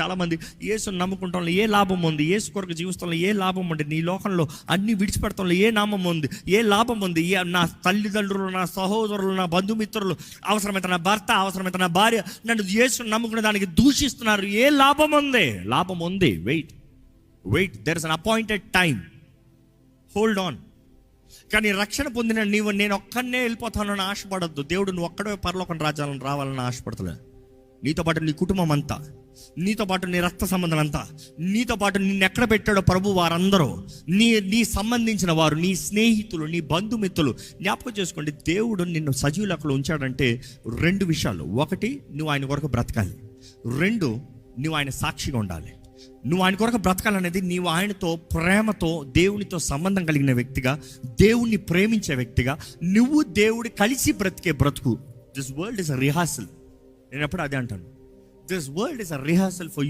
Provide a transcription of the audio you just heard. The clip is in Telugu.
చాలామంది యేసుని నమ్ముకుంటాం ఏ లాభం ఉంది, యేసు కొరకు జీవితంలో ఏ లాభం ఉంది, నీ లోకంలో అన్ని విడిచిపెడతంలో ఏ నామం ఉంది, ఏ లాభం ఉంది, నా తల్లిదండ్రులు, నా సహోదరులు, నా బంధుమిత్రులు, అవసరమైతే నా భర్త, అవసరమైతే నా భార్య నన్ను యేసుని నమ్ముకునే దానికి దూషిస్తున్నారు, ఏ లాభం ఉంది? లాభం ఉంది. Wait there is an appointed time, hold on. కానీ రక్షణ పొందిన నేను ఒక్కనే వెళ్ళిపోతానని ఆశపడద్దు. దేవుడు నువ్వు ఒక్కడే పరలోకం రాజ్యాలను రావాలని ఆశపడతలే. నీతో పాటు నీ కుటుంబం అంతా, నీతో పాటు నీ రక్త సంబంధం అంతా, నీతో పాటు నిన్ను ఎక్కడ పెట్టాడో ప్రభు వారందరూ, నీ సంబంధించిన వారు, నీ స్నేహితులు, నీ బంధుమిత్రులు. జ్ఞాపకం చేసుకోండి, దేవుడు నిన్ను సజీవ లెక్కలో ఉంచాడంటే 2 విషయాలు. 1, నువ్వు ఆయన కొరకు బ్రతకాలి. 2, నువ్వు ఆయన సాక్షిగా ఉండాలి. నువ్వు ఆయన కొరకు బ్రతకాలనేది నీవు ఆయనతో ప్రేమతో, దేవునితో సంబంధం కలిగిన వ్యక్తిగా, దేవుణ్ణి ప్రేమించే వ్యక్తిగా, నువ్వు దేవుడు కలిసి బ్రతికే బ్రతుకు. This world is a rehearsal. నేను ఎప్పుడు అదే అంటాను, this world is a rehearsal for